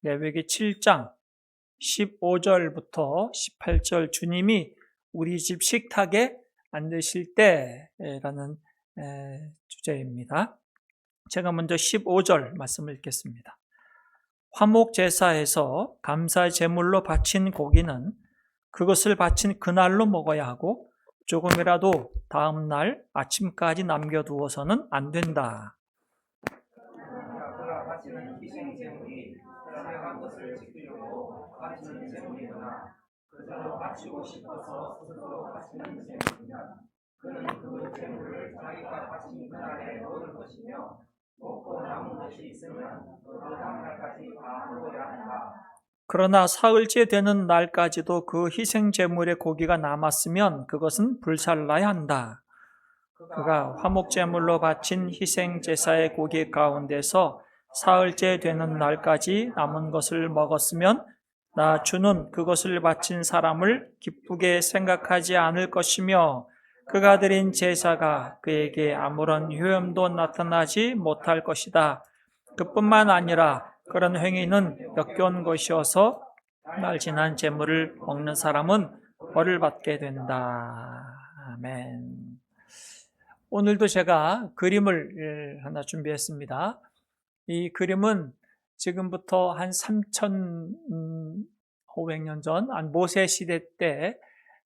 레위기 7장 15절부터 18절 주님이 우리 집 식탁에 앉으실 때라는 주제입니다. 제가 먼저 15절 말씀을 읽겠습니다. 화목제사에서 감사 제물로 바친 고기는 그것을 바친 그날로 먹어야 하고 조금이라도 다음 날 아침까지 남겨두어서는 안 된다. 그가 바치는 희생 제물이 내가 것을 지키려고 바치는 제물이거나 그대로 바치고 싶어서 스스로 바치는 제물이냐 그는 그 제물을 자기가 바친 그날에 먹을 것이며 먹고 남은 것이 있으면 그 다음 날까지 다 먹어야 한다. 그러나 사흘째 되는 날까지도 그 희생 제물의 고기가 남았으면 그것은 불살라야 한다. 그가 화목 제물로 바친 희생 제사의 고기 가운데서 사흘째 되는 날까지 남은 것을 먹었으면 나 주는 그것을 바친 사람을 기쁘게 생각하지 않을 것이며 그가 드린 제사가 그에게 아무런 효험도 나타나지 못할 것이다. 그뿐만 아니라 그런 행위는 역겨운 것이어서 날 지난 제물을 먹는 사람은 벌을 받게 된다. 아멘. 오늘도 제가 그림을 하나 준비했습니다. 이 그림은 지금부터 한 3,500년 전, 모세 시대 때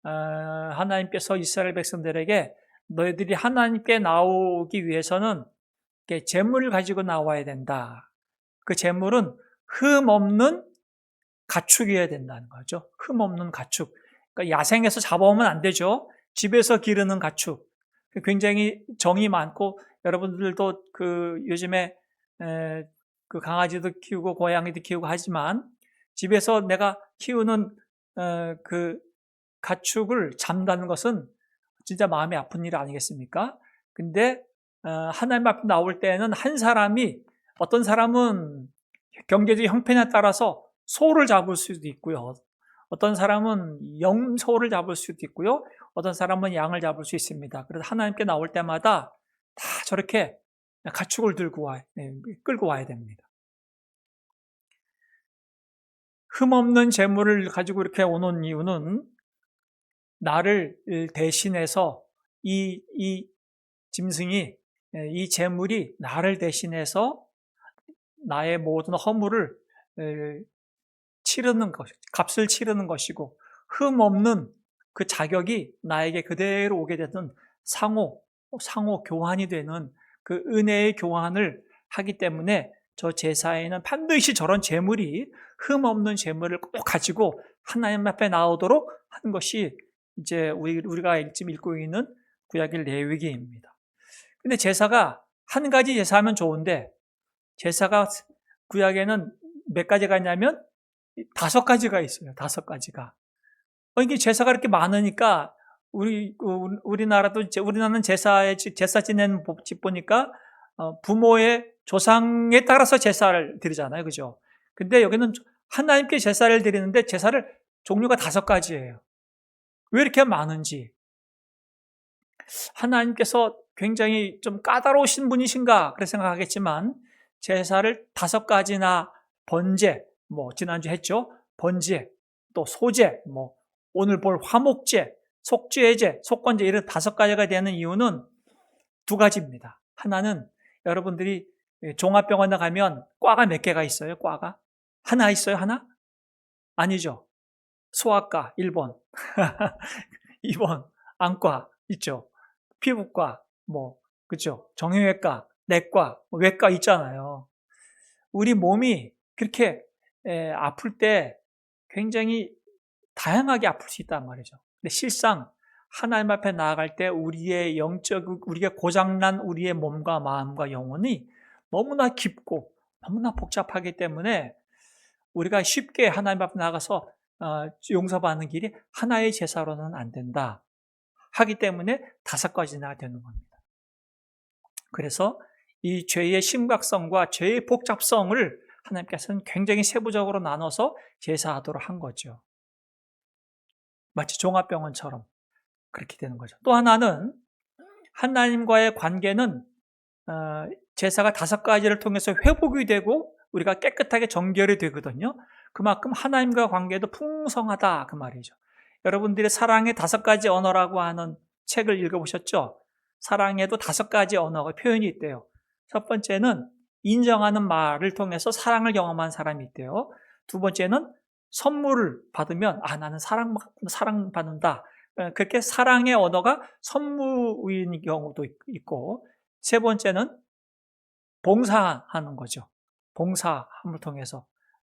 하나님께서 이스라엘 백성들에게 너희들이 하나님께 나오기 위해서는 제물을 가지고 나와야 된다. 그 제물은 흠 없는 가축이어야 된다는 거죠. 흠 없는 가축. 그러니까 야생에서 잡아오면 안 되죠. 집에서 기르는 가축. 굉장히 정이 많고 여러분들도 요즘에 그 강아지도 키우고 고양이도 키우고 하지만 집에서 내가 키우는 그 가축을 잡는다는 것은 진짜 마음이 아픈 일 아니겠습니까? 근데 하나님 앞에 나올 때는 한 사람이 어떤 사람은 경제적 형편에 따라서 소를 잡을 수도 있고요. 어떤 사람은 염소를 잡을 수도 있고요. 어떤 사람은 양을 잡을 수 있습니다. 그래서 하나님께 나올 때마다 다 저렇게 가축을 끌고 와야 됩니다. 흠없는 재물을 가지고 이렇게 오는 이유는 나를 대신해서 이 짐승이, 이 재물이 나를 대신해서 나의 모든 허물을 치르는 것, 값을 치르는 것이고 흠 없는 그 자격이 나에게 그대로 오게 되는 상호 교환이 되는 그 은혜의 교환을 하기 때문에 저 제사에는 반드시 저런 제물이 흠 없는 제물을 꼭 가지고 하나님 앞에 나오도록 하는 것이 이제 우리가 지금 읽고 있는 구약의 레위기입니다. 근데 제사가 한 가지 제사하면 좋은데 제사가 구약에는 몇 가지가 있냐면 5가지가 있어요. 5가지가. 이게 제사가 이렇게 많으니까 우리나라는 제사 지내는 집 보니까 부모의 조상에 따라서 제사를 드리잖아요. 그죠? 근데 여기는 하나님께 제사를 드리는데 제사를 종류가 5가지예요. 왜 이렇게 많은지. 하나님께서 굉장히 좀 까다로우신 분이신가 그렇게 생각하겠지만 제사를 5가지나 번제, 지난주 했죠. 번제, 또 소제, 오늘 볼 화목제, 속죄제, 속건제 이런 5가지가 되는 이유는 2가지입니다. 하나는 여러분들이 종합병원에 가면 과가 몇 개가 있어요? 과가? 하나 있어요? 하나? 아니죠. 소아과 1번, 2번 안과 있죠. 피부과, 그렇죠. 정형외과, 내과, 외과 있잖아요. 우리 몸이 그렇게 아플 때 굉장히 다양하게 아플 수 있단 말이죠. 근데 실상 하나님 앞에 나아갈 때 우리가 고장난 우리의 몸과 마음과 영혼이 너무나 깊고 너무나 복잡하기 때문에 우리가 쉽게 하나님 앞에 나가서 용서받는 길이 하나의 제사로는 안 된다 하기 때문에 5가지나 되는 겁니다. 그래서 이 죄의 심각성과 죄의 복잡성을 하나님께서는 굉장히 세부적으로 나눠서 제사하도록 한 거죠. 마치 종합병원처럼 그렇게 되는 거죠. 또 하나는 하나님과의 관계는 제사가 5가지를 통해서 회복이 되고 우리가 깨끗하게 정결이 되거든요. 그만큼 하나님과 관계도 풍성하다 그 말이죠. 여러분들이 사랑의 5가지 언어라고 하는 책을 읽어보셨죠? 사랑에도 5가지 언어가 표현이 있대요. 첫 번째는 인정하는 말을 통해서 사랑을 경험한 사람이 있대요. 두 번째는 선물을 받으면 나는 사랑받는다. 그렇게 사랑의 언어가 선물인 경우도 있고, 세 번째는 봉사하는 거죠. 봉사함을 통해서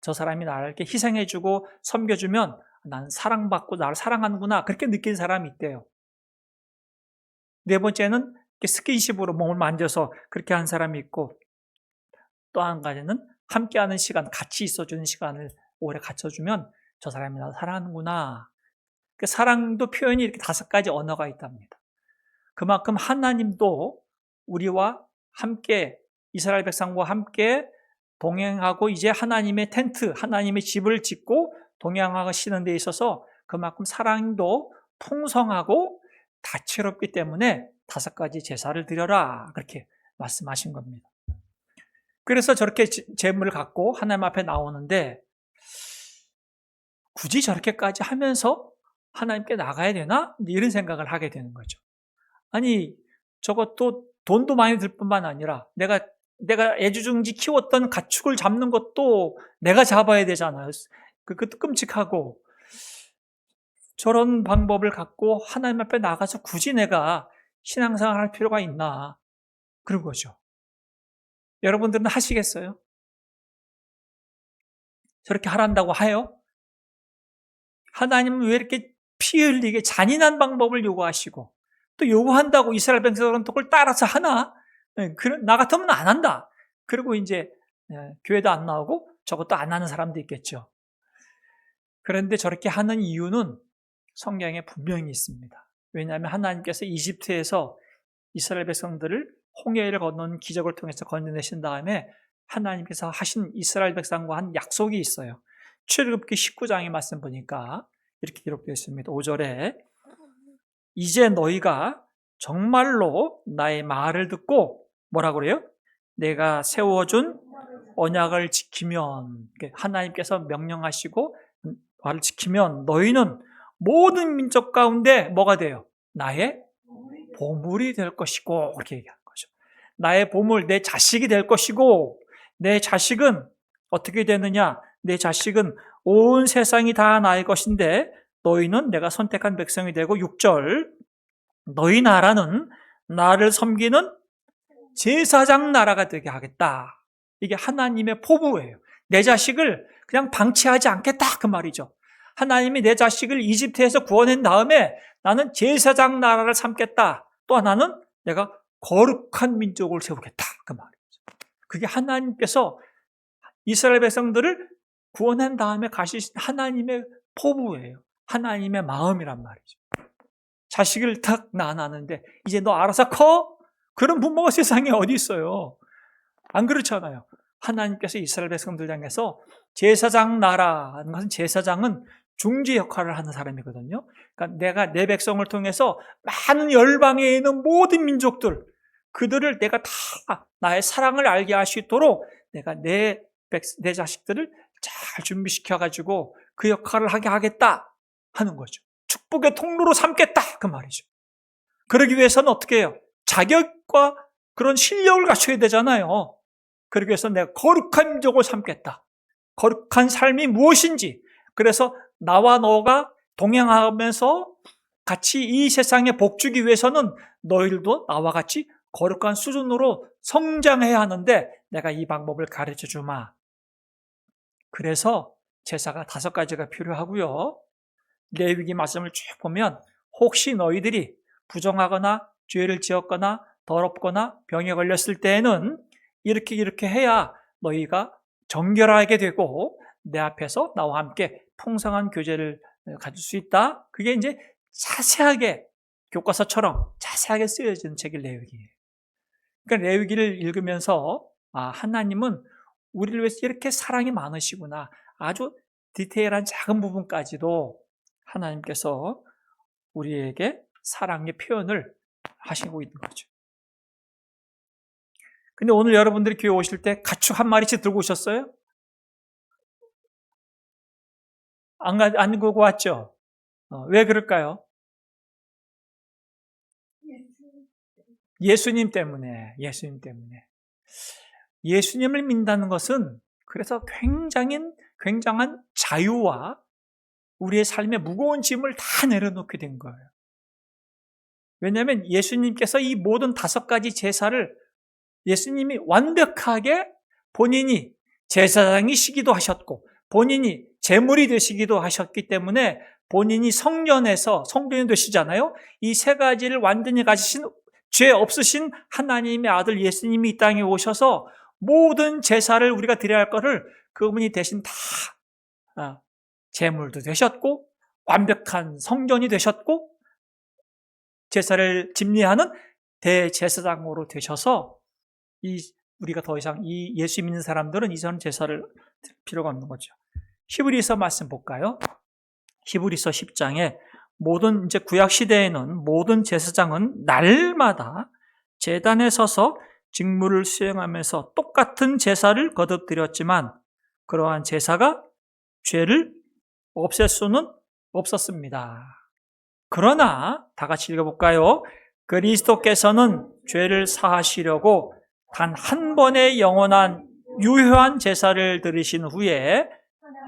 저 사람이 나를 이렇게 희생해주고 섬겨주면 나는 사랑받고 나를 사랑하는구나 그렇게 느낀 사람이 있대요. 네 번째는 스킨십으로 몸을 만져서 그렇게 한 사람이 있고, 또 한 가지는 함께하는 시간, 같이 있어주는 시간을 오래 갖춰주면 저 사람이 나를 사랑하는구나. 그 사랑도 표현이 이렇게 5가지 언어가 있답니다. 그만큼 하나님도 우리와 함께, 이스라엘 백성과 함께 동행하고 이제 하나님의 텐트, 하나님의 집을 짓고 동행하시는 데 있어서 그만큼 사랑도 풍성하고 다채롭기 때문에 5가지 제사를 드려라 그렇게 말씀하신 겁니다. 그래서 저렇게 제물을 갖고 하나님 앞에 나오는데 굳이 저렇게까지 하면서 하나님께 나가야 되나? 이런 생각을 하게 되는 거죠. 아니 저것도 돈도 많이 들 뿐만 아니라 내가 애주중지 키웠던 가축을 잡는 것도 내가 잡아야 되잖아요. 그것도 끔찍하고, 저런 방법을 갖고 하나님 앞에 나가서 굳이 내가 신앙생활 할 필요가 있나 그런 거죠. 여러분들은 하시겠어요? 저렇게 하란다고 해요? 하나님은 왜 이렇게 피 흘리게 잔인한 방법을 요구하시고 또 요구한다고 이스라엘 백성들은 또 그걸 따라서 하나? 나 같으면 안 한다. 그리고 이제 교회도 안 나오고 저것도 안 하는 사람도 있겠죠. 그런데 저렇게 하는 이유는 성경에 분명히 있습니다. 왜냐하면 하나님께서 이집트에서 이스라엘 백성들을 홍해를 건너는 기적을 통해서 건져내신 다음에 하나님께서 하신 이스라엘 백성과 한 약속이 있어요. 출애굽기 19장의 말씀 보니까 이렇게 기록되어 있습니다. 5절에 이제 너희가 정말로 나의 말을 듣고 뭐라고 그래요? 내가 세워준 언약을 지키면, 하나님께서 명령하시고 말을 지키면 너희는 모든 민족 가운데 뭐가 돼요? 나의 보물이 될 것이고, 그렇게 얘기하는 거죠. 나의 보물, 내 자식이 될 것이고, 내 자식은 어떻게 되느냐? 내 자식은 온 세상이 다 나의 것인데 너희는 내가 선택한 백성이 되고, 6절 너희 나라는 나를 섬기는 제사장 나라가 되게 하겠다. 이게 하나님의 포부예요. 내 자식을 그냥 방치하지 않겠다 그 말이죠. 하나님이 내 자식을 이집트에서 구원한 다음에 나는 제사장 나라를 삼겠다. 또 하나는 내가 거룩한 민족을 세우겠다 그 말이죠. 그게 하나님께서 이스라엘 백성들을 구원한 다음에 가시신 하나님의 포부예요. 하나님의 마음이란 말이죠. 자식을 딱 낳았는데 이제 너 알아서 커? 그런 부모가 세상에 어디 있어요? 안 그렇잖아요. 하나님께서 이스라엘 백성들 향해서 제사장 나라는 것은, 제사장은 중재 역할을 하는 사람이거든요. 그러니까 내가 내 백성을 통해서 많은 열방에 있는 모든 민족들, 그들을 내가 다 나의 사랑을 알게 할 수 있도록 내가 내 자식들을 잘 준비시켜가지고 그 역할을 하게 하겠다 하는 거죠. 축복의 통로로 삼겠다 그 말이죠. 그러기 위해서는 어떻게 해요? 자격과 그런 실력을 갖춰야 되잖아요. 그러기 위해서 내가 거룩한 민족을 삼겠다. 거룩한 삶이 무엇인지, 그래서 나와 너가 동행하면서 같이 이 세상에 복주기 위해서는 너희들도 나와 같이 거룩한 수준으로 성장해야 하는데 내가 이 방법을 가르쳐 주마. 그래서 제사가 5가지가 필요하고요. 레위기 말씀을 쭉 보면 혹시 너희들이 부정하거나 죄를 지었거나 더럽거나 병에 걸렸을 때에는 이렇게 해야 너희가 정결하게 되고 내 앞에서 나와 함께 풍성한 교제를 가질 수 있다. 그게 이제 자세하게 교과서처럼 자세하게 쓰여진 책이 레위기예요. 그러니까 레위기를 읽으면서 하나님은 우리를 위해서 이렇게 사랑이 많으시구나. 아주 디테일한 작은 부분까지도 하나님께서 우리에게 사랑의 표현을 하시고 있는 거죠. 근데 오늘 여러분들이 교회 오실 때 가축 한 마리씩 들고 오셨어요? 안 들고 왔죠? 왜 그럴까요? 예수님 때문에. 예수님을 믿는다는 것은 그래서 굉장한 자유와 우리의 삶의 무거운 짐을 다 내려놓게 된 거예요. 왜냐하면 예수님께서 이 모든 5가지 제사를 예수님이 완벽하게 본인이 제사장이시기도 하셨고 본인이 제물이 되시기도 하셨기 때문에 본인이 성전에 되시잖아요. 이 3가지를 완전히 가지신 죄 없으신 하나님의 아들 예수님이 이 땅에 오셔서 모든 제사를 우리가 드려야 할 거를 그분이 대신 다 제물도 되셨고 완벽한 성전이 되셨고 제사를 집례하는 대제사장으로 되셔서 우리가 더 이상 이 예수 믿는 사람들은 이전 제사를 드릴 필요가 없는 거죠. 히브리서 말씀 볼까요? 히브리서 10장에 이제 구약 시대에는 모든 제사장은 날마다 제단에 서서 직무를 수행하면서 똑같은 제사를 거듭드렸지만 그러한 제사가 죄를 없앨 수는 없었습니다. 그러나 다 같이 읽어볼까요? 그리스도께서는 죄를 사하시려고 단 한 번의 영원한 유효한 제사를 드리신 후에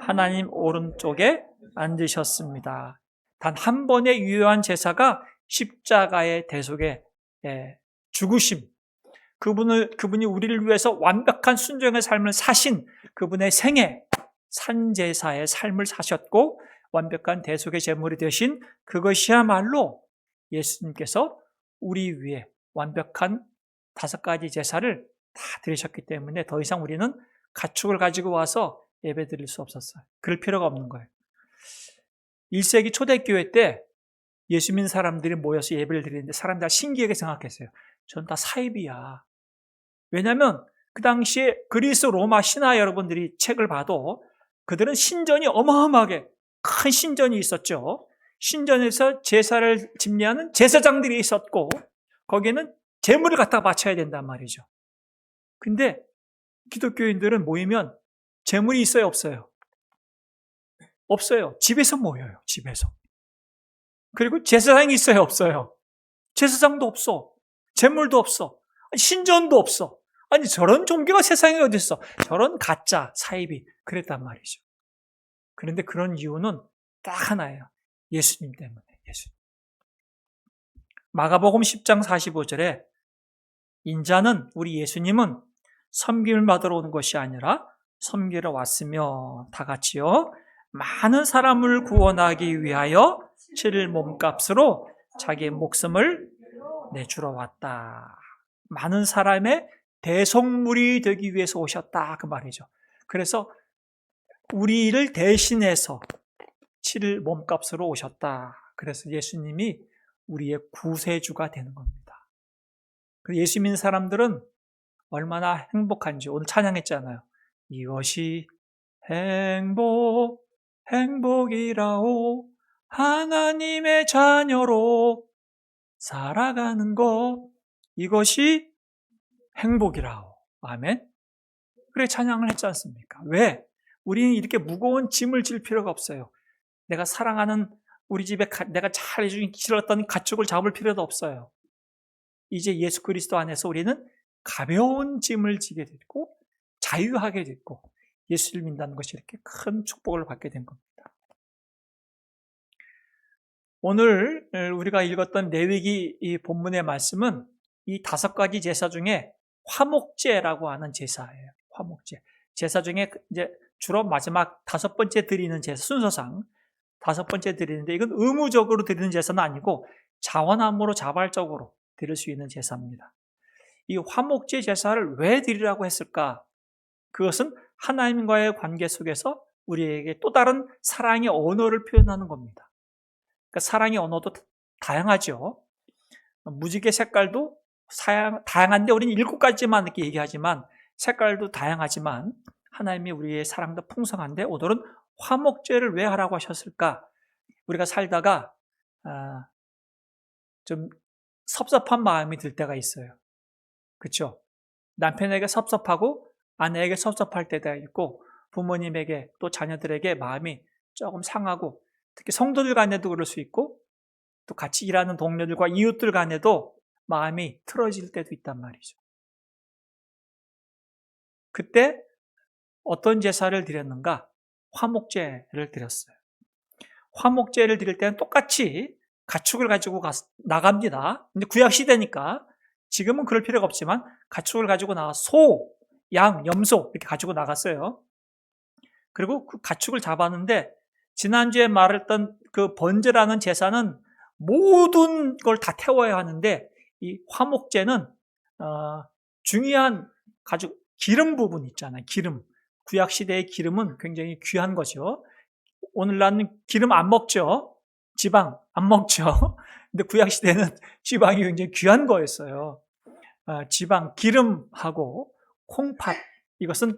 하나님 오른쪽에 앉으셨습니다. 단 한 번의 유효한 제사가 십자가의 대속의 죽으심, 그분이 우리를 위해서 완벽한 순종의 삶을 사신 그분의 생애, 산제사의 삶을 사셨고 완벽한 대속의 제물이 되신 그것이야말로 예수님께서 우리 위에 완벽한 5가지 제사를 다 드리셨기 때문에 더 이상 우리는 가축을 가지고 와서 예배 드릴 수 없었어요. 그럴 필요가 없는 거예요. 1세기 초대교회 때 예수 믿는 사람들이 모여서 예배를 드리는데 사람들 다 신기하게 생각했어요. 전 다 사입이야. 왜냐하면 그 당시에 그리스 로마 신화 여러분들이 책을 봐도 그들은 신전이 어마어마하게 큰 신전이 있었죠. 신전에서 제사를 집례하는 제사장들이 있었고 거기에는 제물을 갖다가 바쳐야 된단 말이죠. 근데 기독교인들은 모이면 제물이 있어요, 없어요? 없어요. 집에서 모여요, 집에서. 그리고 제사장이 있어요, 없어요? 제사장도 없어. 제물도 없어. 신전도 없어. 아니 저런 종교가 세상에 어디 있어? 저런 가짜 사입이 그랬단 말이죠. 그런데 그런 이유는 딱 하나예요. 예수님 때문에. 예수님. 마가복음 10장 45절에 인자는 우리 예수님은 섬김을 받으러 온 것이 아니라 섬기러 왔으며 다 같이요. 많은 사람을 구원하기 위하여 치를 몸값으로 자기의 목숨을 내주러 왔다. 많은 사람의 대속물이 되기 위해서 오셨다. 그 말이죠. 그래서 우리를 대신해서 치를 몸값으로 오셨다. 그래서 예수님이 우리의 구세주가 되는 겁니다. 예수 믿는 사람들은 얼마나 행복한지 오늘 찬양했잖아요. 이것이 행복이라오 하나님의 자녀로 살아가는 것 이것이 행복이라오. 아멘. 그래 찬양을 했지 않습니까? 왜? 우리는 이렇게 무거운 짐을 질 필요가 없어요. 내가 사랑하는 우리 집에 내가 잘 해주기 싫었던 가축을 잡을 필요도 없어요. 이제 예수 그리스도 안에서 우리는 가벼운 짐을 지게 됐고 자유하게 됐고 예수를 믿는다는 것이 이렇게 큰 축복을 받게 된 겁니다. 오늘 우리가 읽었던 레위기 이 본문의 말씀은 이 5가지 제사 중에 화목제라고 하는 제사예요. 화목제. 제사 중에 이제 주로 마지막 5번째 드리는 제사 순서상 5번째 드리는데 이건 의무적으로 드리는 제사는 아니고 자원함으로 자발적으로 드릴 수 있는 제사입니다. 이 화목제 제사를 왜 드리라고 했을까? 그것은 하나님과의 관계 속에서 우리에게 또 다른 사랑의 언어를 표현하는 겁니다. 그러니까 사랑의 언어도 다양하죠. 무지개 색깔도 다양한데 우리는 7가지만 이렇게 얘기하지만 색깔도 다양하지만 하나님이 우리의 사랑도 풍성한데 오늘은 화목제를 왜 하라고 하셨을까? 우리가 살다가 좀 섭섭한 마음이 들 때가 있어요. 그렇죠? 남편에게 섭섭하고 아내에게 섭섭할 때가 있고 부모님에게 또 자녀들에게 마음이 조금 상하고 특히 성도들 간에도 그럴 수 있고 또 같이 일하는 동료들과 이웃들 간에도 마음이 틀어질 때도 있단 말이죠. 그때 어떤 제사를 드렸는가? 화목제를 드렸어요. 화목제를 드릴 때는 똑같이 가축을 가지고 나갑니다. 근데 구약 시대니까 지금은 그럴 필요가 없지만 가축을 가지고 나가 소, 양, 염소 이렇게 가지고 나갔어요. 그리고 그 가축을 잡았는데 지난주에 말했던 그 번제라는 제사는 모든 걸 다 태워야 하는데 이 화목제는 중요한 가죽 기름 부분 있잖아요. 기름. 구약 시대의 기름은 굉장히 귀한 거죠. 오늘날은 기름 안 먹죠. 지방 안 먹죠. 근데 구약 시대는 지방이 굉장히 귀한 거였어요. 지방, 기름하고 콩팥 이것은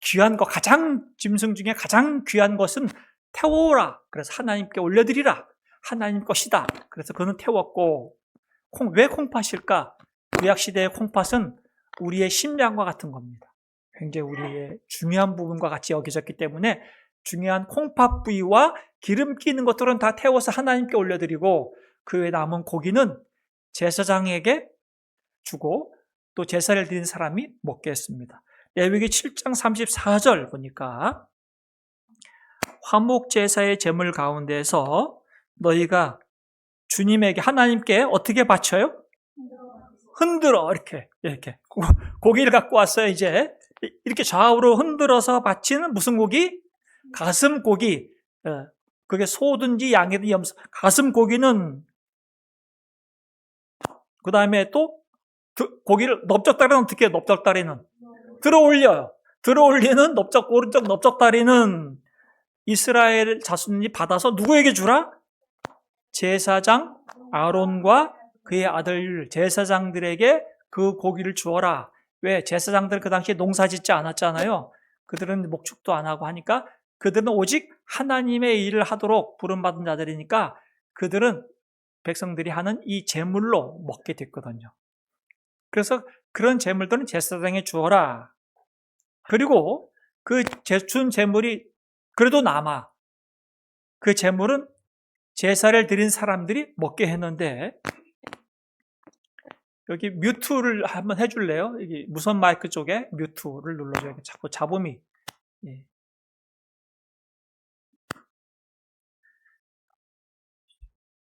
귀한 거, 가장 짐승 중에 가장 귀한 것은 태워오라. 그래서 하나님께 올려드리라. 하나님 것이다. 그래서 그는 태웠고 왜 콩팥일까? 구약 시대의 콩팥은 우리의 심장과 같은 겁니다. 굉장히 우리의 중요한 부분과 같이 여겨졌기 때문에 중요한 콩팥 부위와 기름 끼는 것들은 다 태워서 하나님께 올려드리고 그 외에 남은 고기는 제사장에게 주고 또 제사를 드린 사람이 먹게 했습니다. 레위기 7장 34절 보니까 화목제사의 제물 가운데서 너희가 주님에게 하나님께 어떻게 바쳐요? 흔들어 이렇게 고기를 갖고 왔어요. 이제 이렇게 좌우로 흔들어서 바치는 무슨 고기? 가슴 고기. 그게 소든지 양이든지 염소. 가슴 고기는 그 다음에 또 고기를 넓적다리는 어떻게 해요? 넓적다리는 들어올려요. 들어올리는 오른쪽 넓적다리는 이스라엘 자손이 받아서 누구에게 주라? 제사장 아론과 그의 아들 제사장들에게 그 고기를 주어라. 왜? 제사장들은 그 당시에 농사 짓지 않았잖아요. 그들은 목축도 안 하고 하니까 그들은 오직 하나님의 일을 하도록 부름받은 자들이니까 그들은 백성들이 하는 이 제물로 먹게 됐거든요. 그래서 그런 제물들은 제사장에 주어라. 그리고 그 준 제물이 그래도 남아. 그 제물은 제사를 드린 사람들이 먹게 했는데 여기 뮤트를 한번 해줄래요? 여기 무선 마이크 쪽에 뮤트를 눌러줘요. 자꾸 잡음이. 예.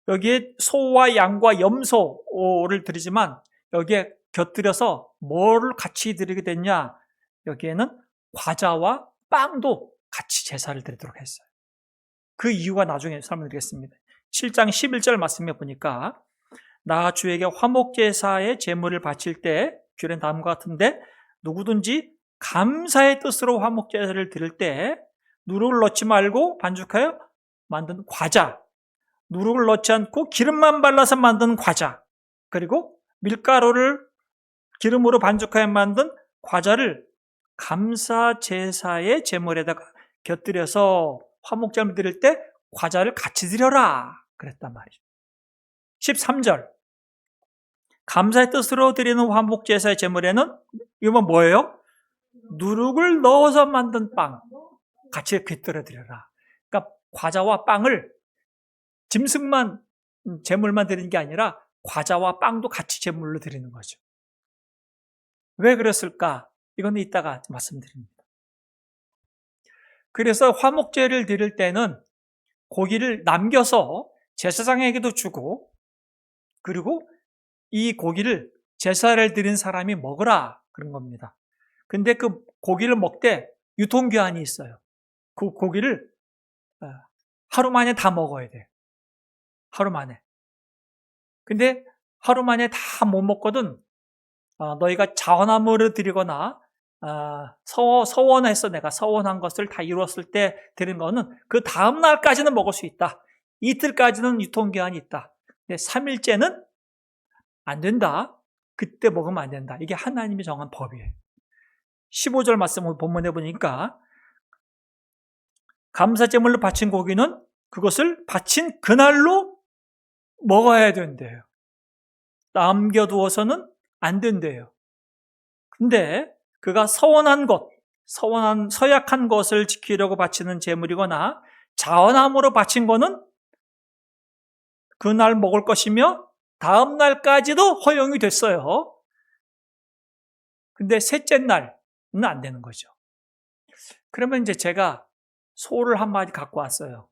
여기에 소와 양과 염소를 드리지만 여기에 곁들여서 뭐를 같이 드리게 됐냐? 여기에는 과자와 빵도 같이 제사를 드리도록 했어요. 그 이유가 나중에 설명드리겠습니다. 7장 11절 말씀에 보니까 나 주에게 화목제사의 제물을 바칠 때 규례는 다음과 같은데 누구든지 감사의 뜻으로 화목제사를 드릴 때 누룩을 넣지 말고 반죽하여 만든 과자, 누룩을 넣지 않고 기름만 발라서 만든 과자, 그리고 밀가루를 기름으로 반죽하여 만든 과자를 감사제사의 제물에다가 곁들여서 화목제물 드릴 때 과자를 같이 드려라 그랬단 말이죠. 13절 감사의 뜻으로 드리는 화목제사의 제물에는 이건 뭐예요? 누룩을 넣어서 만든 빵 같이 곁들여 드려라. 그러니까 과자와 빵을 짐승만 제물만 드리는 게 아니라 과자와 빵도 같이 제물로 드리는 거죠. 왜 그랬을까? 이건 이따가 말씀드립니다. 그래서 화목제를 드릴 때는 고기를 남겨서 제사장에게도 주고 그리고 이 고기를 제사를 드린 사람이 먹으라 그런 겁니다. 근데 그 고기를 먹되 유통기한이 있어요. 그 고기를 하루 만에 다 먹어야 돼요. 하루 만에. 근데 하루 만에 다 못 먹거든 너희가 자원함으로 드리거나 서원해서 내가 서원한 것을 다 이루었을 때 드린 거는 그 다음 날까지는 먹을 수 있다. 이틀까지는 유통기한이 있다. 근데 3일째는 안 된다. 그때 먹으면 안 된다. 이게 하나님이 정한 법이에요. 15절 말씀을 본문에 보니까 감사제물로 바친 고기는 그것을 바친 그날로 먹어야 된대요. 남겨두어서는 안 된대요. 근데 그가 서약한 것을 지키려고 바치는 제물이거나 자원함으로 바친 거는 그날 먹을 것이며 다음 날까지도 허용이 됐어요. 근데 셋째 날은 안 되는 거죠. 그러면 이제 제가 소를 한 마리 갖고 왔어요.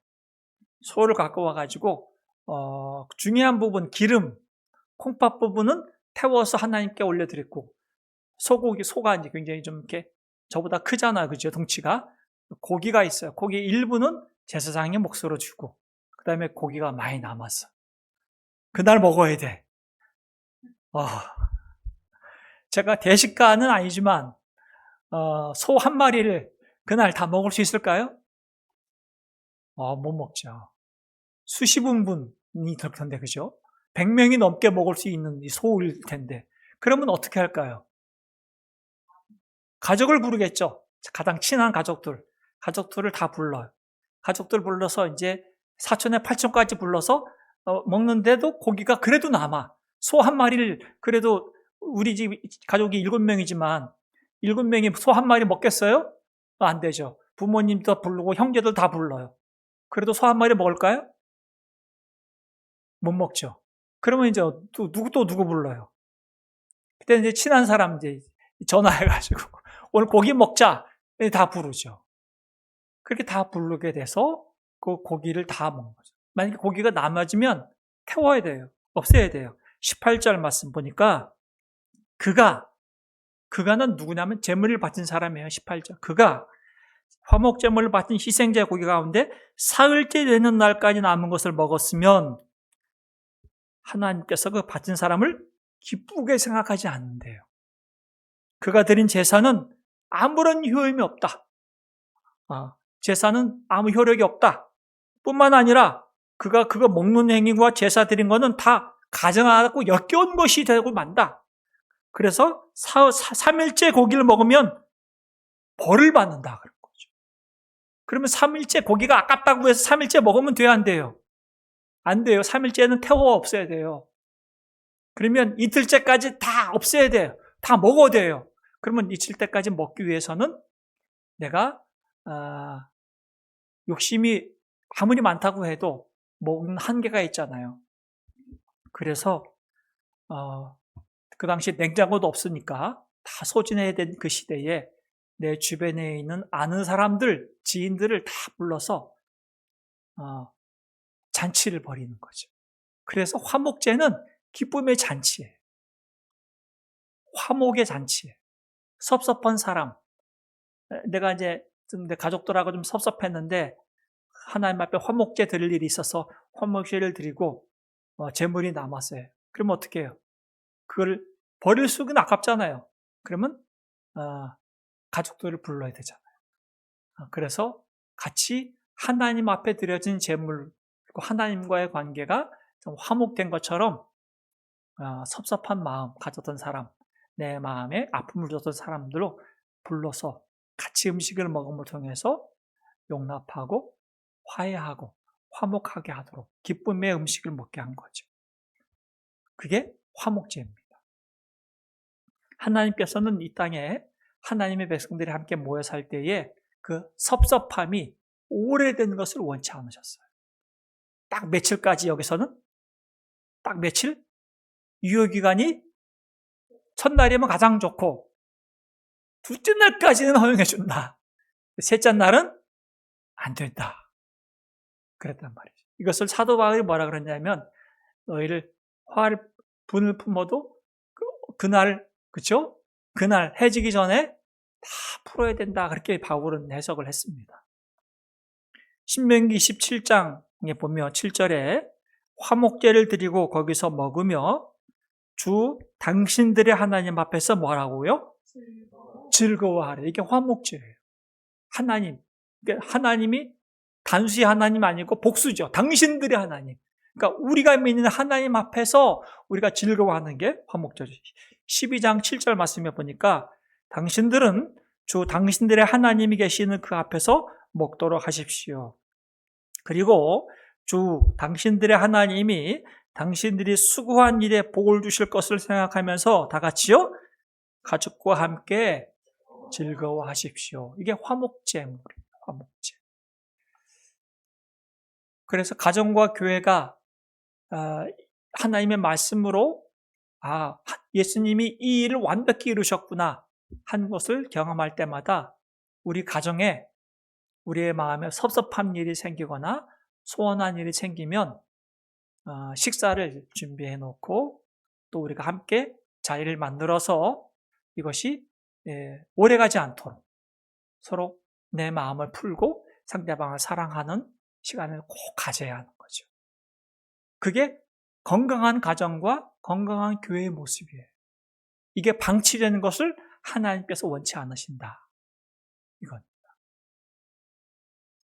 소를 갖고 와가지고 중요한 부분 기름, 콩팥 부분은 태워서 하나님께 올려드렸고 소가 이제 굉장히 좀 이렇게 저보다 크잖아요, 그죠? 덩치가. 고기가 있어요. 고기 일부는 제사장의 몫으로 주고 그 다음에 고기가 많이 남았어. 그날 먹어야 돼. 제가 대식가는 아니지만 소 한 마리를 그날 다 먹을 수 있을까요? 못 먹죠. 수십 인분이 될 텐데, 그죠? 100명이 넘게 먹을 수 있는 이 소일 텐데. 그러면 어떻게 할까요? 가족을 부르겠죠. 가장 친한 가족들을 다 불러요. 가족들 불러서 이제 사촌에 팔촌까지 불러서 먹는데도 고기가 그래도 남아. 소 한 마리를 그래도 우리 집 가족이 7명이지만 7명이 소 한 마리 먹겠어요? 안 되죠. 부모님도 부르고 형제들 다 불러요. 그래도 소 한 마리 먹을까요? 못 먹죠. 그러면 이제 또 누구 불러요? 그때 이제 친한 사람 이제 전화해가지고 오늘 고기 먹자. 다 부르죠. 그렇게 다 부르게 돼서 그 고기를 다 먹는 거죠. 만약에 고기가 남아지면 태워야 돼요. 없애야 돼요. 18절 말씀 보니까 그가는 누구냐면 제물을 바친 사람이에요. 18절. 그가 화목제물을 바친 희생자의 고기 가운데 사흘째 되는 날까지 남은 것을 먹었으면 하나님께서 그 바친 사람을 기쁘게 생각하지 않는데요. 그가 드린 제사는 아무런 효임이 없다. 제사는 아무 효력이 없다. 뿐만 아니라 그가 그거 먹는 행위와 제사 드린 거는 다 가정하고 역겨운 것이 되고 만다. 그래서 3일째 고기를 먹으면 벌을 받는다. 그런 거죠. 그러면 3일째 고기가 아깝다고 해서 3일째 먹으면 돼요, 안 돼요? 안 돼요. 3일째는 태워 없애야 돼요. 그러면 이틀째까지 다 없애야 돼요. 다 먹어야 돼요. 그러면 이틀 때까지 먹기 위해서는 내가 욕심이 아무리 많다고 해도 먹는 한계가 있잖아요. 그래서 그 당시 냉장고도 없으니까 다 소진해야 된 그 시대에 내 주변에 있는 아는 사람들, 지인들을 다 불러서 잔치를 벌이는 거죠. 그래서 화목제는 기쁨의 잔치예요. 화목의 잔치예요. 섭섭한 사람, 내가 이제 좀 내 가족들하고 좀 섭섭했는데 하나님 앞에 화목제 드릴 일이 있어서 화목제를 드리고 재물이 남았어요. 그러면 어떻게 해요? 그걸 버릴 수는 아깝잖아요. 그러면 가족들을 불러야 되잖아요. 그래서 같이 하나님 앞에 드려진 재물 그리고 하나님과의 관계가 좀 화목된 것처럼 섭섭한 마음 가졌던 사람, 내 마음에 아픔을 줬던 사람들로 불러서 같이 음식을 먹음을 통해서 용납하고 화해하고 화목하게 하도록 기쁨의 음식을 먹게 한 거죠. 그게 화목제입니다. 하나님께서는 이 땅에 하나님의 백성들이 함께 모여 살 때에 그 섭섭함이 오래된 것을 원치 않으셨어요. 딱 며칠까지 여기서는 딱 며칠? 유효기간이 첫날이면 가장 좋고 둘째 날까지는 허용해 준다. 셋째 날은 안 된다. 그랬단 말이죠. 이것을 사도 바울이 뭐라 그랬냐면 너희를 분을 품어도 그날 그렇죠? 그날 해지기 전에 다 풀어야 된다. 그렇게 바울은 해석을 했습니다. 신명기 27장에 보면 7절에 화목제를 드리고 거기서 먹으며 주 당신들의 하나님 앞에서 뭐라고요? 즐거워하래. 이게 화목제예요. 하나님이 단수히 하나님 아니고 복수죠. 당신들의 하나님. 그러니까 우리가 믿는 하나님 앞에서 우리가 즐거워하는 게 화목제죠. 12장 7절 말씀에 보니까 당신들은 주 당신들의 하나님이 계시는 그 앞에서 먹도록 하십시오. 그리고 주 당신들의 하나님이 당신들이 수고한 일에 복을 주실 것을 생각하면서 다 같이요 가족과 함께 즐거워하십시오. 이게 화목제물이에요. 화목제. 그래서 가정과 교회가 하나님의 말씀으로 예수님이 이 일을 완벽히 이루셨구나 한 것을 경험할 때마다 우리 가정에 우리의 마음에 섭섭한 일이 생기거나 소원한 일이 생기면 식사를 준비해 놓고 또 우리가 함께 자리를 만들어서 이것이 오래가지 않도록 서로 내 마음을 풀고 상대방을 사랑하는 시간을 꼭 가져야 하는 거죠. 그게 건강한 가정과 건강한 교회의 모습이에요. 이게 방치되는 것을 하나님께서 원치 않으신다. 이건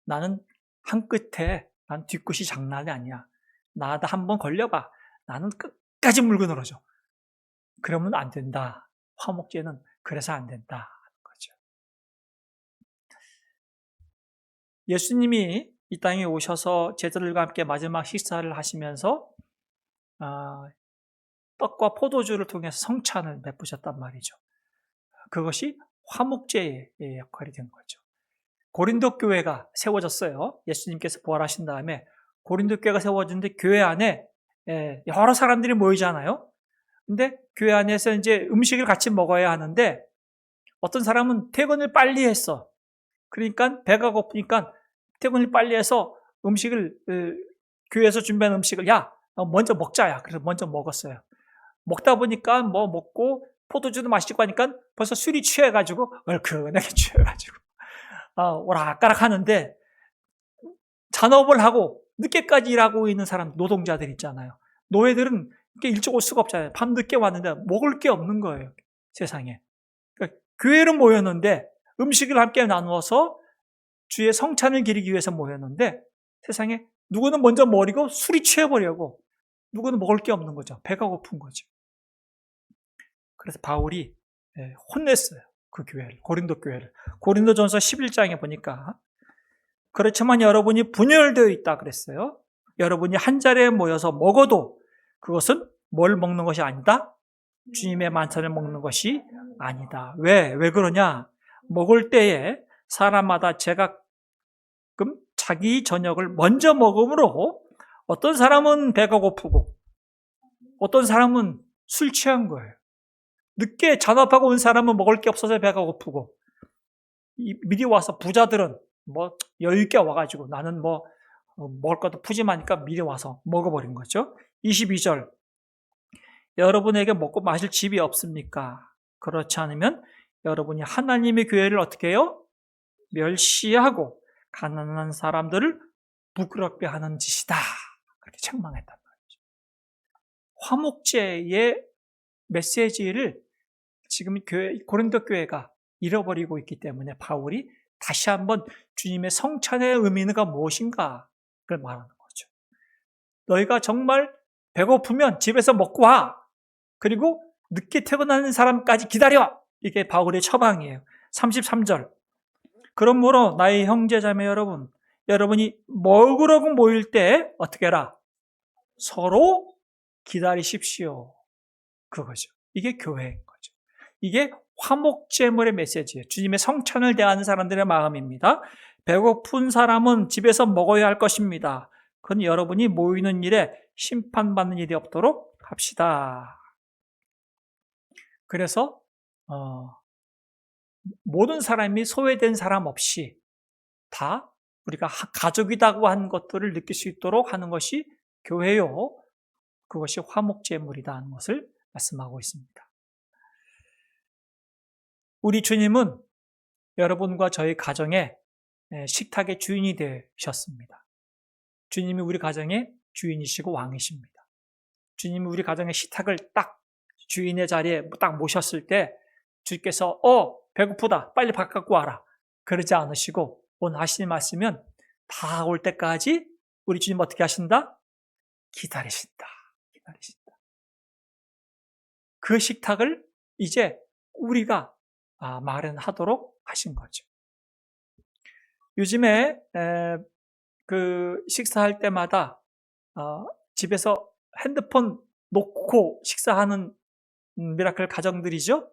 나는 한 끝에 난 뒤끝이 장난이 아니야. 나다 한번 걸려봐. 나는 끝까지 물고 늘어져. 그러면 안 된다. 화목제는 그래서 안 된다 하는 거죠. 예수님이 이 땅에 오셔서 제자들과 함께 마지막 식사를 하시면서 떡과 포도주를 통해서 성찬을 베푸셨단 말이죠. 그것이 화목제의 역할이 된 거죠. 고린도 교회가 세워졌어요. 예수님께서 부활하신 다음에 고린도 교회가 세워졌는데 교회 안에 여러 사람들이 모이잖아요. 근데 교회 안에서 이제 음식을 같이 먹어야 하는데 어떤 사람은 퇴근을 빨리 했어. 그러니까 배가 고프니까 퇴근을 빨리 해서 음식을 교회에서 준비한 음식을 먼저 먹자야. 그래서 먼저 먹었어요. 먹다 보니까 뭐 먹고 포도주도 마시고 하니까 벌써 술이 취해가지고 얼큰하게 취해가지고 오락가락 하는데 잔업을 하고 늦게까지 일하고 있는 사람 노동자들 있잖아요. 노예들은 이렇게 일찍 올 수가 없잖아요. 밤 늦게 왔는데 먹을 게 없는 거예요. 세상에. 그러니까 교회는 모였는데 음식을 함께 나누어서 주의 성찬을 기리기 위해서 모였는데 세상에 누구는 먼저 먹이고 술이 취해버리고 누구는 먹을 게 없는 거죠. 배가 고픈 거죠. 그래서 바울이 혼냈어요. 그 교회를, 고린도 교회를. 고린도전서 11장에 보니까 그렇지만 여러분이 분열되어 있다 그랬어요. 여러분이 한 자리에 모여서 먹어도 그것은 뭘 먹는 것이 아니다? 주님의 만찬을 먹는 것이 아니다. 왜 그러냐? 먹을 때에 사람마다 제각금 자기 저녁을 먼저 먹음으로 어떤 사람은 배가 고프고 어떤 사람은 술 취한 거예요. 늦게 잔업하고 온 사람은 먹을 게 없어서 배가 고프고 미리 와서 부자들은 뭐 여유 있게 와가지고 나는 먹을 것도 푸짐하니까 미리 와서 먹어버린 거죠. 22절 여러분에게 먹고 마실 집이 없습니까? 그렇지 않으면 여러분이 하나님의 교회를 어떻게 해요? 멸시하고 가난한 사람들을 부끄럽게 하는 짓이다. 그렇게 책망했단 말이죠. 화목제의 메시지를 지금 고린도 교회가 잃어버리고 있기 때문에 바울이 다시 한번 주님의 성찬의 의미가 무엇인가 그걸 말하는 거죠. 너희가 정말 배고프면 집에서 먹고 와. 그리고 늦게 퇴근하는 사람까지 기다려. 이게 바울의 처방이에요. 33절 그러므로 나의 형제자매 여러분, 여러분이 먹으려고 모일 때 어떻게 해라? 서로 기다리십시오. 그거죠. 이게 교회인 거죠. 이게 화목제물의 메시지예요. 주님의 성찬을 대하는 사람들의 마음입니다. 배고픈 사람은 집에서 먹어야 할 것입니다. 그건 여러분이 모이는 일에 심판받는 일이 없도록 합시다. 그래서 모든 사람이 소외된 사람 없이 다 우리가 가족이라고 하는 것들을 느낄 수 있도록 하는 것이 교회요. 그것이 화목제물이다 하는 것을 말씀하고 있습니다. 우리 주님은 여러분과 저희 가정의 식탁의 주인이 되셨습니다. 주님이 우리 가정의 주인이시고 왕이십니다. 주님이 우리 가정의 식탁을 딱 주인의 자리에 딱 모셨을 때 주께서 배고프다 빨리 밥 갖고 와라 그러지 않으시고 오늘 하시는 말씀은 다 올 때까지 우리 주님 어떻게 하신다? 기다리신다. 그 식탁을 이제 우리가 마련하도록 하신 거죠. 요즘에 그 식사할 때마다 집에서 핸드폰 놓고 식사하는 미라클 가정들이죠.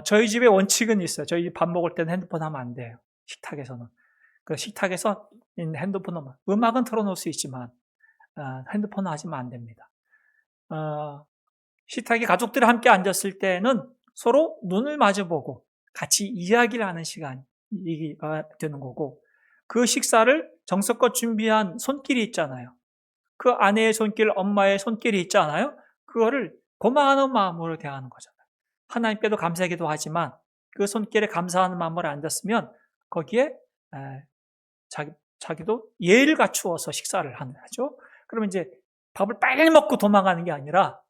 저희 집의 원칙은 있어요. 저희 밥 먹을 때는 핸드폰 하면 안 돼요. 식탁에서는. 그 식탁에서 핸드폰은, 음악은 틀어놓을 수 있지만, 핸드폰은 하시면 안 됩니다. 식탁에 가족들이 함께 앉았을 때는 서로 눈을 마주보고 같이 이야기를 하는 시간이 되는 거고, 그 식사를 정성껏 준비한 손길이 있잖아요. 그 아내의 손길, 엄마의 손길이 있잖아요. 그거를 고마워하는 마음으로 대하는 거잖아요. 하나님께도 감사하기도 하지만 그 손길에 감사하는 마음으로 앉았으면 거기에 자기도 예의를 갖추어서 식사를 하는 거죠. 그러면 이제 밥을 빨리 먹고 도망가는 게 아니라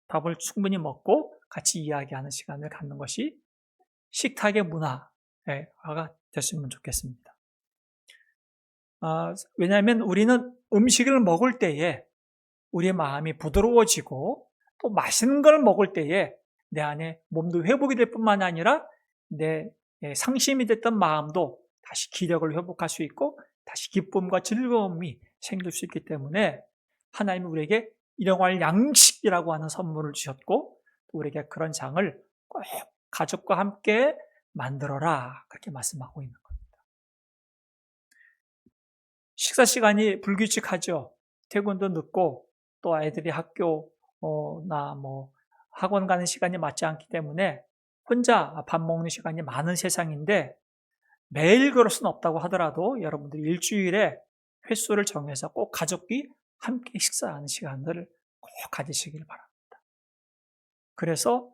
밥을 충분히 먹고 같이 이야기하는 시간을 갖는 것이 식탁의 문화가 됐으면 좋겠습니다. 왜냐하면 우리는 음식을 먹을 때에 우리의 마음이 부드러워지고 또 맛있는 걸 먹을 때에 내 안에 몸도 회복이 될 뿐만 아니라 내 상심이 됐던 마음도 다시 기력을 회복할 수 있고 다시 기쁨과 즐거움이 생길 수 있기 때문에 하나님은 우리에게 일용할 양식이라고 하는 선물을 주셨고 또 우리에게 그런 장을 꼭 가족과 함께 만들어라 그렇게 말씀하고 있는 겁니다. 식사 시간이 불규칙하죠. 퇴근도 늦고 또 아이들이 학교나 학원 가는 시간이 맞지 않기 때문에 혼자 밥 먹는 시간이 많은 세상인데 매일 그럴 수는 없다고 하더라도 여러분들이 일주일에 횟수를 정해서 꼭 가족이 함께 식사하는 시간들을 꼭 가지시길 바랍니다. 그래서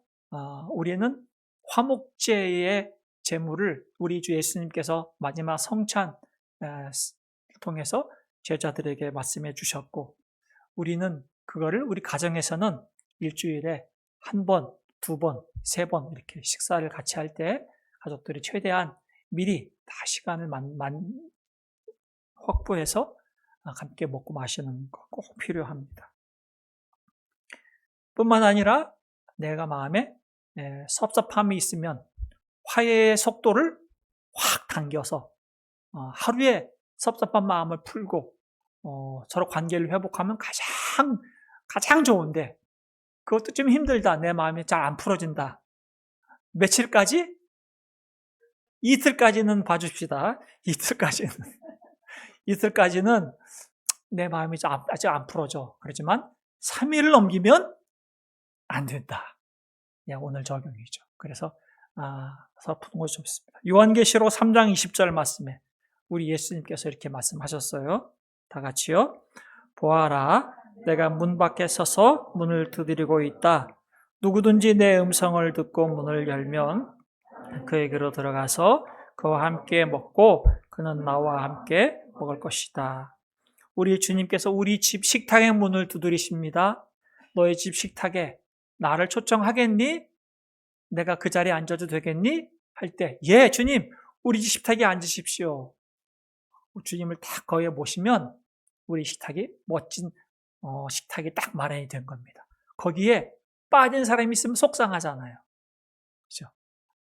우리는 화목제의 제물을 우리 주 예수님께서 마지막 성찬을 통해서 제자들에게 말씀해 주셨고 우리는 그거를 우리 가정에서는 일주일에 한 번, 두 번, 세 번 이렇게 식사를 같이 할 때 가족들이 최대한 미리 다 시간을 확보해서 함께 먹고 마시는 거 꼭 필요합니다. 뿐만 아니라 내가 마음에 섭섭함이 있으면 화해의 속도를 확 당겨서 하루에 섭섭한 마음을 풀고 서로 관계를 회복하면 가장 좋은데 그것도 좀 힘들다. 내 마음이 잘 안 풀어진다. 며칠까지? 이틀까지는 봐줍시다. 이틀까지는 내 마음이 아직 안 풀어져. 그렇지만 3일을 넘기면 안 된다. 오늘 적용이죠. 그래서 서로 푸는 것이 좋습니다. 요한계시록 3장 20절 말씀에 우리 예수님께서 이렇게 말씀하셨어요. 다 같이요. 보아라, 내가 문 밖에 서서 문을 두드리고 있다. 누구든지 내 음성을 듣고 문을 열면 그에게로 들어가서 그와 함께 먹고 그는 나와 함께 먹을 것이다. 우리 주님께서 우리 집 식탁의 문을 두드리십니다. 너의 집 식탁에 나를 초청하겠니? 내가 그 자리에 앉아도 되겠니? 할 때, 예, 주님, 우리 집 식탁에 앉으십시오. 주님을 딱 거기에 모시면 우리 식탁이 멋진 식탁이 딱 마련이 된 겁니다. 거기에 빠진 사람이 있으면 속상하잖아요. 그렇죠?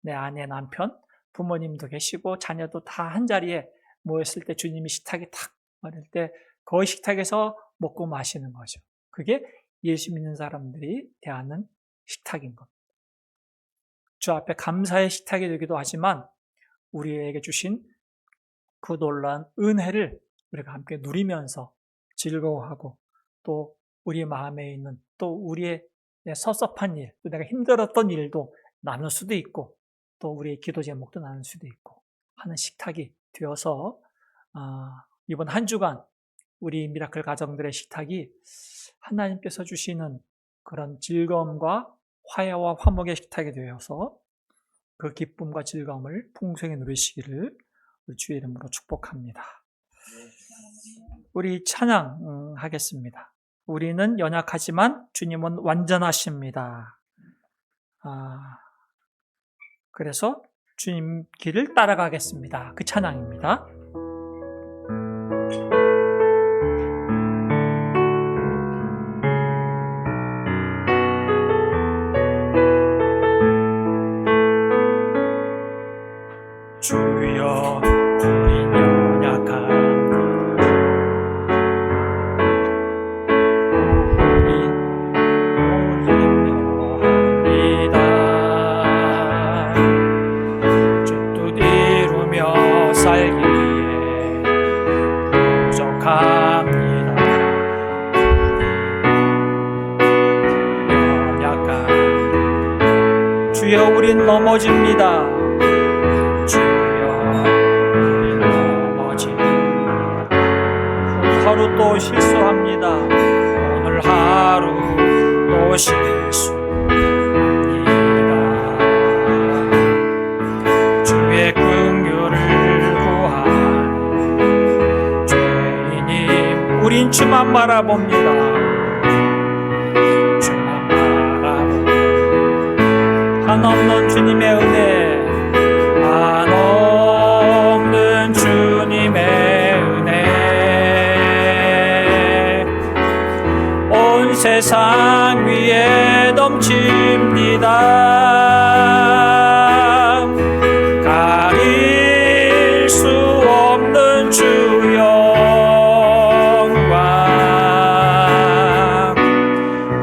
내 아내, 남편, 부모님도 계시고 자녀도 다 한 자리에 모였을 때 주님이 식탁이 탁 마련될 때 거기 식탁에서 먹고 마시는 거죠. 그게 예수 믿는 사람들이 대하는 식탁인 겁니다. 주 앞에 감사의 식탁이 되기도 하지만 우리에게 주신 그 놀라운 은혜를 우리가 함께 누리면서 즐거워하고 또 우리 마음에 있는 또 우리의 섭섭한 일, 또 내가 힘들었던 일도 나눌 수도 있고 또 우리의 기도 제목도 나눌 수도 있고 하는 식탁이 되어서 이번 한 주간 우리 미라클 가정들의 식탁이 하나님께서 주시는 그런 즐거움과 화해와 화목의 식탁이 되어서 그 기쁨과 즐거움을 풍성히 누리시기를 우리 주의 이름으로 축복합니다. 우리 찬양하겠습니다. 우리는 연약하지만 주님은 완전하십니다. 그래서 주님 길을 따라가겠습니다. 그 찬양입니다. 주여 우린 연약합니다. 우린 올리며 넘어집니다. 주여, 우린 넘어집니다. 오늘 하루 또 실수합니다. 오늘 하루 또 실수입니다. 주의 긍휼을 구하는 죄인님, 우린 주만 바라봅니다. 한없는 주님의 은혜, 한없는 주님의 은혜, 온 세상 위에 넘칩니다. 가릴 수 없는 주 영광,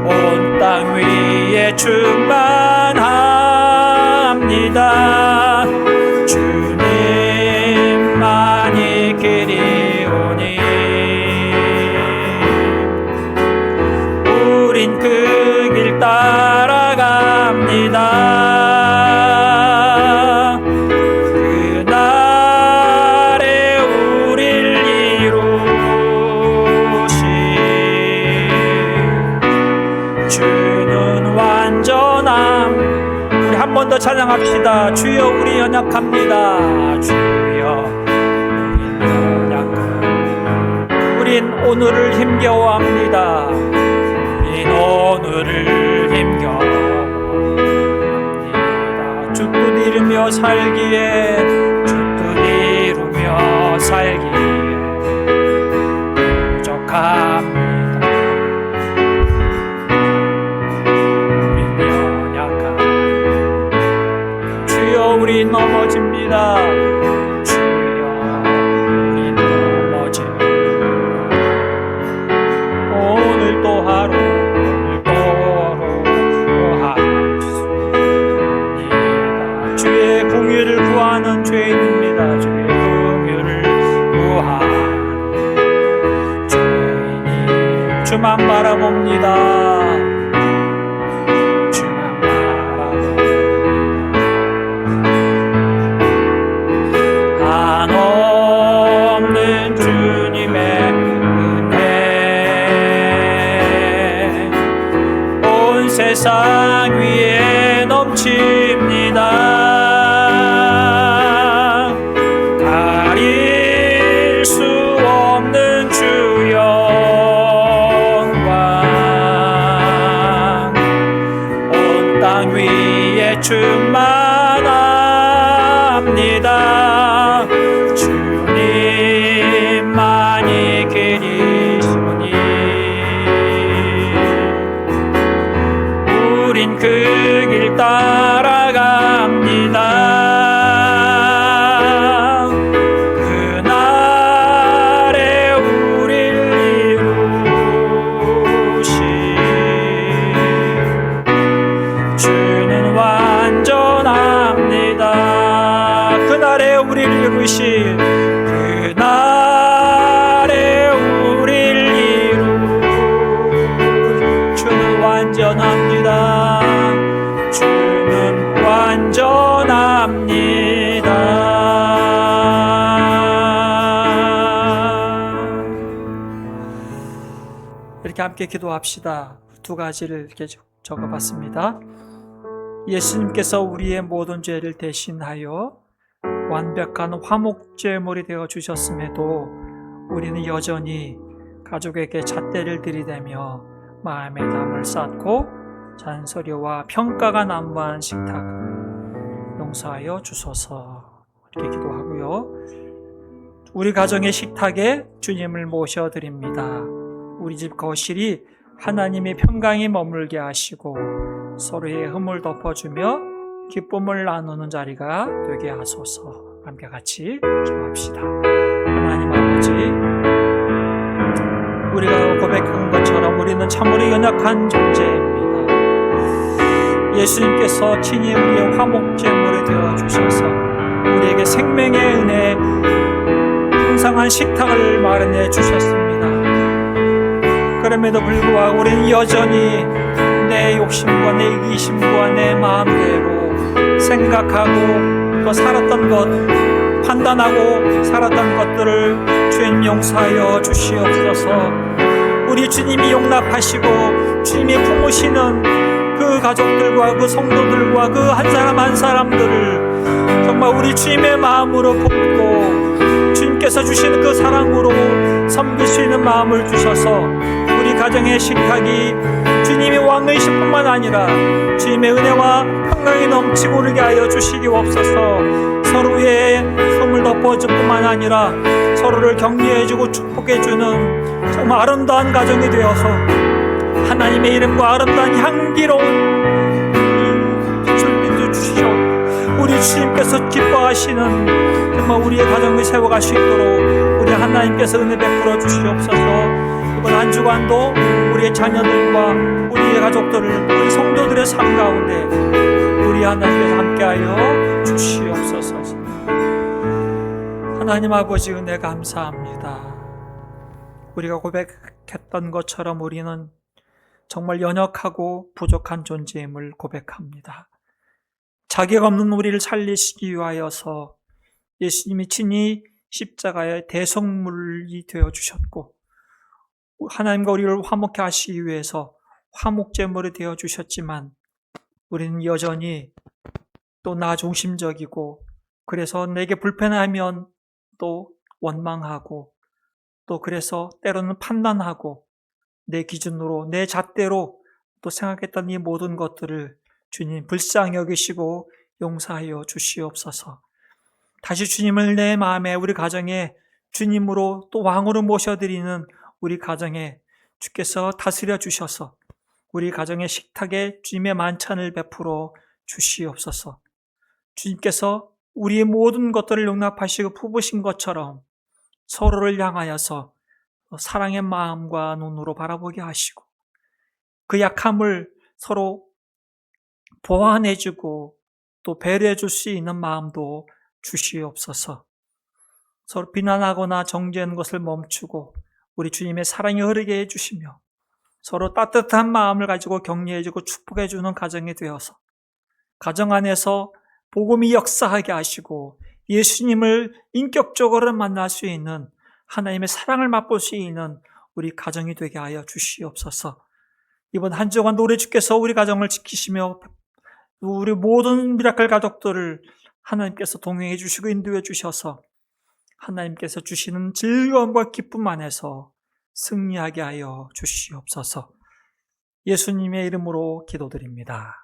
온 땅 위에 충만합니다. 주님만이 길이오니 우린 그 길 따라갑니다. 그날에 우릴 이루신 주는 완전함. 우리 한 번 더 찬양합시다. 주여, 우리 연약합니다. 주여, 우린 연약합니다. 우린 오늘을 힘겨워합니다. 우린 오늘을 힘겨워합니다. 주 뜻 이루며 살기에, 주 뜻 이루며 살기에 부족합니다. 우리 넘어집니다. 주여, 우리 넘어집니다. 오늘도 하루, 오늘도 하루입니다. 주의 긍휼을 구하는 죄인입니다. 주의 긍휼을 구하는 죄인이 주만 바라봅니다. 세상 위에 넘칩니다. 가릴 수 없는 주 영광, 온 땅 위에 충만합니다. 주님만이 길이시오니 우린 그 길 따라갑니다. 그날에 우릴 이루신 주는 완전합니다. 그날에 우릴 이루신, 그날에 우릴 이루신 주는 완전합니다. 주는 완전합니다. 이렇게 함께 기도합시다. 두 가지를 이렇게 적어봤습니다. 예수님께서 우리의 모든 죄를 대신하여 완벽한 화목제물이 되어 주셨음에도 우리는 여전히 가족에게 잣대를 들이대며 마음의 담을 쌓고 잔소리와 평가가 난무한 식탁 용서하여 주소서. 이렇게 기도하고요. 우리 가정의 식탁에 주님을 모셔드립니다. 우리 집 거실이 하나님의 평강이 머물게 하시고 서로의 흠을 덮어주며 기쁨을 나누는 자리가 되게 하소서. 함께 같이 기도합시다. 하나님 아버지, 우리가 고백한 것처럼 우리는 참으로 연약한 존재입니다. 예수님께서 친히 우리의 화목제물이 되어주셔서 우리에게 생명의 은혜, 풍성한 식탁을 마련해 주셨습니다. 그럼에도 불구하고 우리는 여전히 내 욕심과 내 이기심과 내 마음대로 생각하고 또 살았던 것, 판단하고 살았던 것들을 주님 용서하여 주시옵소서. 우리 주님이 용납하시고 주님이 품으시는 그 가족들과 그 성도들과 그 한 사람 한 사람들을 정말 우리 주님의 마음으로 품고 주님께서 주시는 그 사랑으로 섬길 수 있는 마음을 주셔서 우리 가정의 식탁이 주님이 왕이실 뿐만 아니라 주님의 은혜와 평강이 넘치고 오르게 하여 주시기옵소서. 서로의 흠을 덮어줄 뿐만 아니라 서로를 격려해주고 축복해주는 정말 아름다운 가정이 되어서 하나님의 이름과 아름다운 향기로운 빛을 비춰주시오. 우리 주님께서 기뻐하시는 정말 우리의 가정을 세워갈 수 있도록 우리 하나님께서 은혜 베풀어 주시옵소서. 이번 한 주간도 우리의 자녀들과 우리의 가족들을 우리 성도들의 삶 가운데 우리 하나님께서 함께하여 주시옵소서. 하나님 아버지 은혜 감사합니다. 우리가 고백했던 것처럼 우리는 정말 연약하고 부족한 존재임을 고백합니다. 자격 없는 우리를 살리시기 위하여서 예수님이 친히 십자가의 대성물이 되어주셨고 하나님과 우리를 화목케 하시기 위해서 화목제물이 되어주셨지만 우리는 여전히 또 나 중심적이고 그래서 내게 불편하면 또 원망하고 또 그래서 때로는 판단하고 내 기준으로 내 잣대로 또 생각했던 이 모든 것들을 주님 불쌍히 여기시고 용서하여 주시옵소서. 다시 주님을 내 마음에 우리 가정에 주님으로 또 왕으로 모셔드리는 우리 가정에 주께서 다스려 주셔서 우리 가정의 식탁에 주님의 만찬을 베풀어 주시옵소서. 주님께서 우리의 모든 것들을 용납하시고 품으신 것처럼 서로를 향하여서 사랑의 마음과 눈으로 바라보게 하시고 그 약함을 서로 보완해주고 또 배려해 줄 수 있는 마음도 주시옵소서. 서로 비난하거나 정죄하는 것을 멈추고 우리 주님의 사랑이 흐르게 해주시며 서로 따뜻한 마음을 가지고 격려해주고 축복해주는 가정이 되어서 가정 안에서 복음이 역사하게 하시고 예수님을 인격적으로 만날 수 있는 하나님의 사랑을 맛볼 수 있는 우리 가정이 되게 하여 주시옵소서. 이번 한 주간도 우리 주께서 우리 가정을 지키시며 우리 모든 미라클 가족들을 하나님께서 동행해 주시고 인도해 주셔서 하나님께서 주시는 즐거움과 기쁨 안에서 승리하게 하여 주시옵소서. 예수님의 이름으로 기도드립니다.